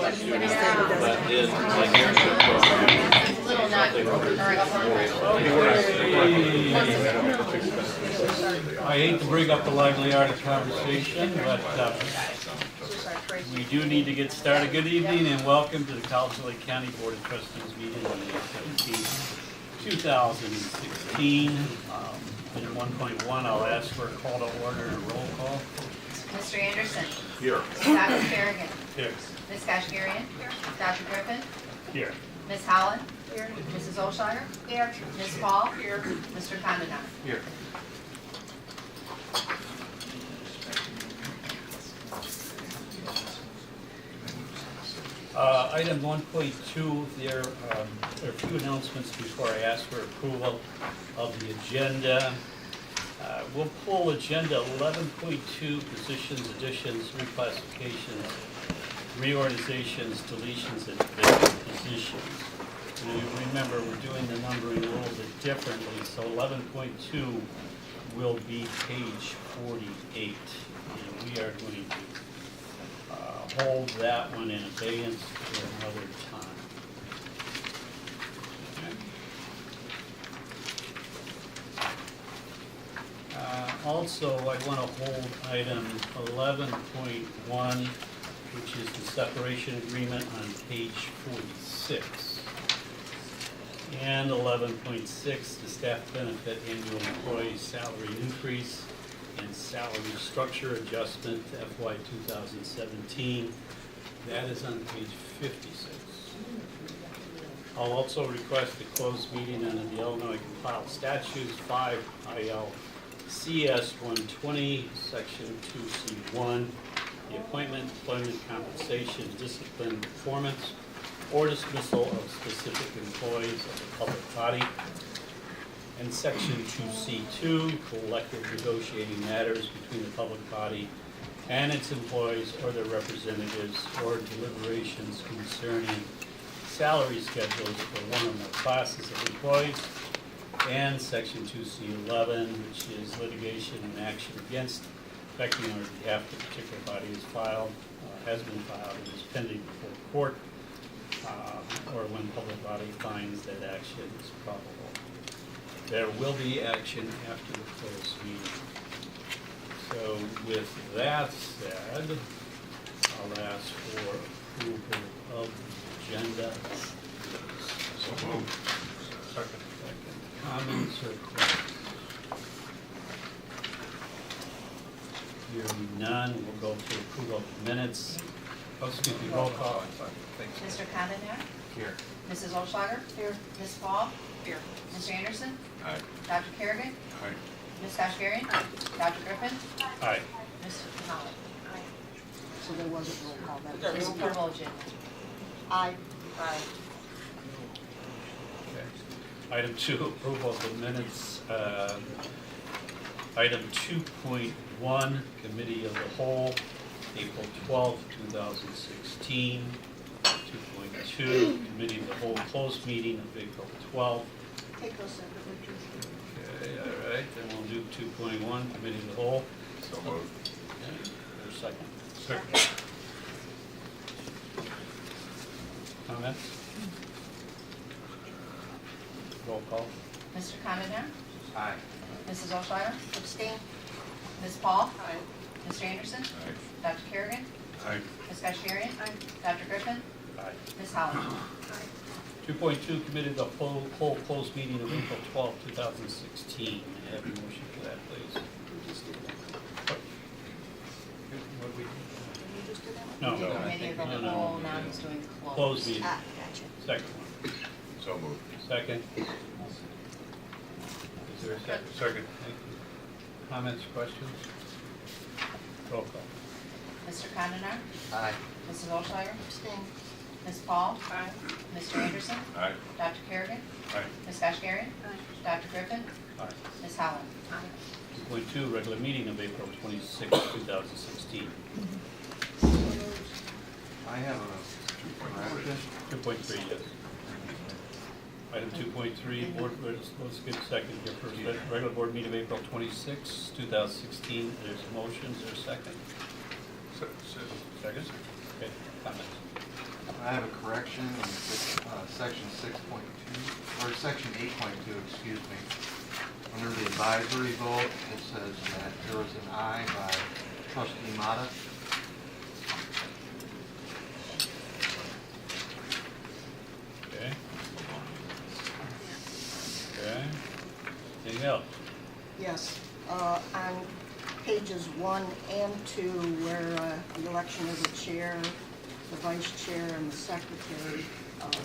I hate to bring up the lively art of conversation, but we do need to get started. Good evening and welcome to the College Lake County Board of Trustees meeting on May 17th, 2016. Item 1.1, I'll ask for a call to order and a roll call. Mr. Anderson. Here. Dr. Kerrigan. Here. Ms. Kashgarian. Here. Dr. Griffin. Here. Ms. Holland. Here. Mrs. Olsheimer. Here. Ms. Paul. Here. Mr. Condon. Here. Item 1.2, there are a few announcements before I ask for approval of the agenda. We'll pull agenda 11.2, positions, additions, reclassifications, reorganizations, deletions, and vacant positions. And you remember, we're doing the numbering a little bit differently, so 11.2 will be page 48. And we are going to hold that one in abeyance for another time. Okay. Also, I want to hold item 11.1, which is the separation agreement on page 46. And 11.6, the staff benefit annual employee salary increase and salary structure adjustment to FY 2017. That is on page 56. I'll also request a closed meeting under the Illinois compiled statutes 5 ILCS 120, section 2C1, the appointment, employment, compensation, discipline, performance, or dismissal of specific employees of the public body. And section 2C2, collective negotiating matters between the public body and its employees or their representatives, or deliberations concerning salary schedules for one or more classes of employees. And section 2C11, which is litigation and action against affecting on behalf of a particular body is filed, has been filed, and is pending before court, or when public body finds that action is probable. There will be action after the closed meeting. So with that said, I'll ask for approval of the agenda. So moved. Second. Comments or questions? Hearing none, we'll go to approval of the minutes. Oh, excuse me, roll call. Mr. Condon. Here. Mrs. Olsheimer. Here. Ms. Paul. Here. Mr. Anderson. Aye. Dr. Kerrigan. Aye. Ms. Kashgarian. Dr. Griffin. Aye. Mr. Holland. So there wasn't roll call, that was Ms. Promulgin. Aye. Aye. Okay. Item 2, approval of the minutes. Item 2.1, Committee of the Whole, April 12th, 2016. 2.2, Committee of the Whole closed meeting of April 12th. Take those separately, please. Okay, all right, then we'll do 2.1, Committee of the Whole. So moved. Okay, there's a second. Second. Comments? Roll call. Mr. Condon. Aye. Mrs. Olsheimer. Abstain. Ms. Paul. Aye. Mr. Anderson. Aye. Dr. Kerrigan. Aye. Ms. Kashgarian. Aye. Dr. Griffin. Aye. Ms. Holland. 2.2, Committee of the Whole closed meeting of April 12th, 2016. May I have a motion for that, please? We just did that. What we- Did you just do that one? No. Committee of the No, Whole, no. now he's doing closed. Closed meeting. Ah, gotcha. Second one. So moved. Second. Is there a second? Second. Thank you. Comments, questions? Roll call. Mr. Condon. Aye. Mrs. Olsheimer. Abstain. Ms. Paul. Aye. Mr. Anderson. Aye. Dr. Kerrigan. Aye. Ms. Kashgarian. Aye. Dr. Griffin. Aye. Ms. Holland. 2.2, regular meeting of April 26th, 2016. I have a 2.3, yes. Item 2.3, board, let's get a second here first. Regular board meeting of April 26th, 2016. There's a motion, is there a second? Second? Okay, comments? I have a correction in section 6.2, or section 8.2, excuse me. Under the advisory vote, it says that there was an aye by trustee Mata. Okay. Okay. Anything else? Yes, on pages 1 and 2, where the election of the chair, the vice chair, and the secretary,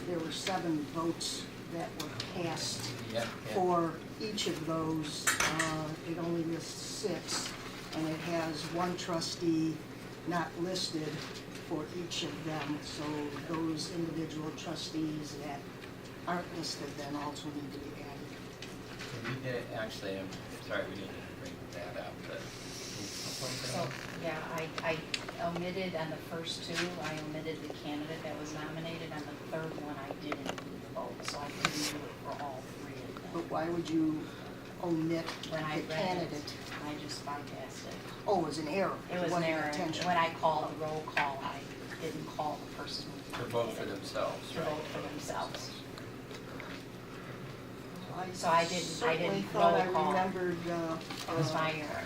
there were 7 votes that were cast for each of those. It only lists 6, and it has 1 trustee not listed for each of them. So those individual trustees that aren't listed then also need to be added. We did, actually, I'm sorry we didn't bring that up, but. So, yeah, I omitted on the first 2, I omitted the candidate that was nominated. On the third one, I didn't include the vote, so I couldn't do it for all 3 of them. But why would you omit When I the read candidate? it, I just bypassed it. Oh, it was an error. It was an wasn't error. intentional. When I called the roll call, I didn't call the person who To vote for nominated. themselves, To right? vote for themselves. I So I didn't certainly thought I roll call. remembered, It was my error.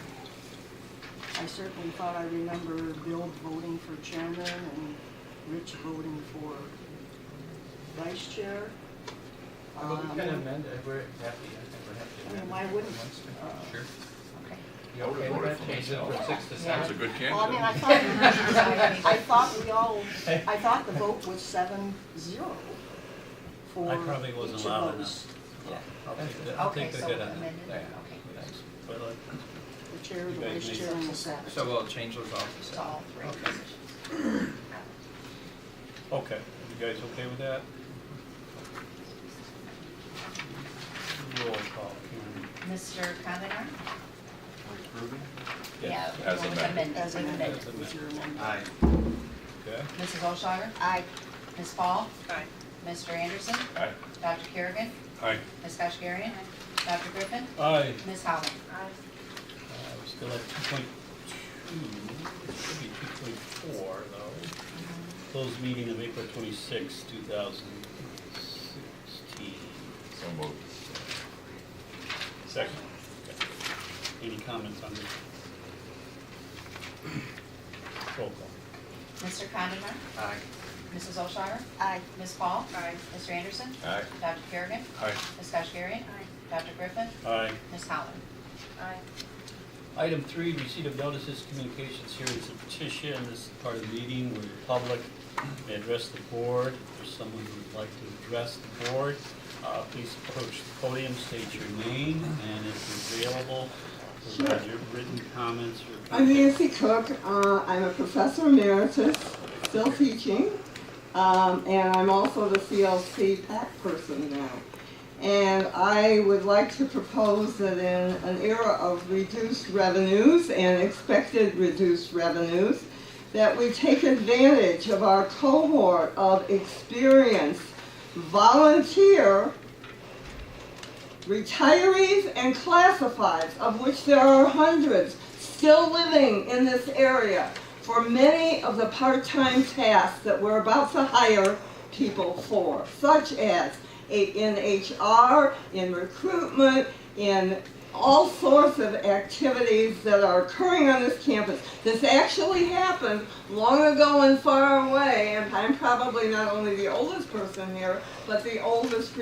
I certainly thought I remember Bill voting for chairman and Rich voting for vice chair. But we can amend it, we're happy, I think we're happy to I mean, amend it. why wouldn't, Sure. Okay. You okay with that? Change it from 6 to That was a 7? good well, I mean, I candidate. thought, I thought we all, I thought the vote was 7-0 for I probably wasn't each of loud those. Yeah. I'll Okay, take the so hit on that. amended, Yeah. okay. Thanks. But, The chair, the You guys vice make chair, and the secretary. So we'll change those all to To 7. all 3 Okay. positions. okay, you guys okay with that? Roll call, Karen. Mr. Condinar? Are we approving? Yes. Yeah, As it was amended. As amended. amended, As was your amendment. Aye. Okay, Mrs. Olshire? Aye. Ms. Paul? Aye. Mr. Anderson? Aye. Dr. Kerrigan? Aye. Ms. Kashgarian? Dr. Griffin? aye. Ms. Howland? We're still at 2.2, it should be 2.4 though. Closed meeting of April 26, 2016. So moved. Second. Okay. Any comments on this? Roll call. Mr. Condinar? Aye. Mrs. Olshire? Aye. Ms. Paul? Mr. Anderson? Aye. Dr. Kerrigan? Aye. Ms. Kashgarian? Dr. Griffin? Aye. Ms. Howland? Item 3, receipt of notices, communications, hearings, and petition. This is part of the meeting where the public may address the board. If there's someone who would like to address the board, please approach the podium, state your name, and if you're available, provide your written comments or. I'm Nancy Cook. I'm a professor emeritus, still teaching, and I'm also the CLC PAC person now. And I would like to propose that in an era of reduced revenues and expected reduced revenues, that we take advantage of our cohort of experienced volunteer retirees and classifieds, of which there are hundreds still living in this area for many of the part-time tasks that we're about to hire people for, such as in HR, in recruitment, in all sorts of activities that are occurring on this campus. This actually happened long ago and far away, and I'm probably not only the oldest person here, but the oldest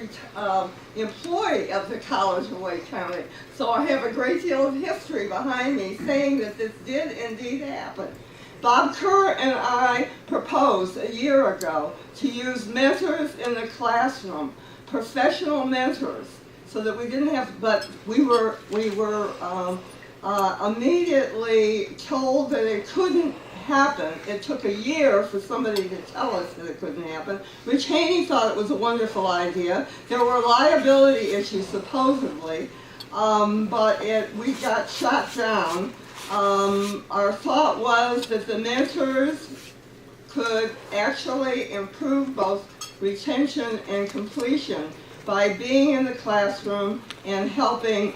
employee of the College of Wake County. So I have a great deal of history behind me saying that this did indeed happen. Bob Kerr and I proposed a year ago to use mentors in the classroom, professional mentors, so that we didn't have, but we were immediately told that it couldn't happen. It took a year for somebody to tell us that it couldn't happen. Rich Haney thought it was a wonderful idea. There were liability issues supposedly, but we got shot down. Our thought was that the mentors could actually improve both retention and completion by being in the classroom and helping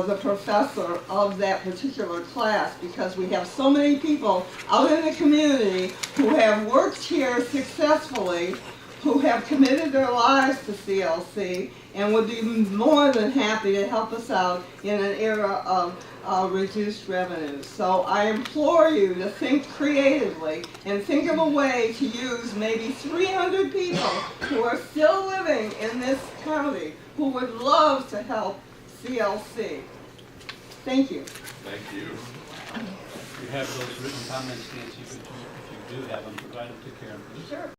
the professor of that particular class, because we have so many people out in the community who have worked here successfully, who have committed their lives to CLC, and would be more than happy to help us out in an era of reduced revenues. So I implore you to think creatively and think of a way to use maybe 300 people who are still living in this county who would love to help CLC. Thank you. Thank you. You have those written comments, Nancy, if you do have them, provide them to Karen, please. Sure.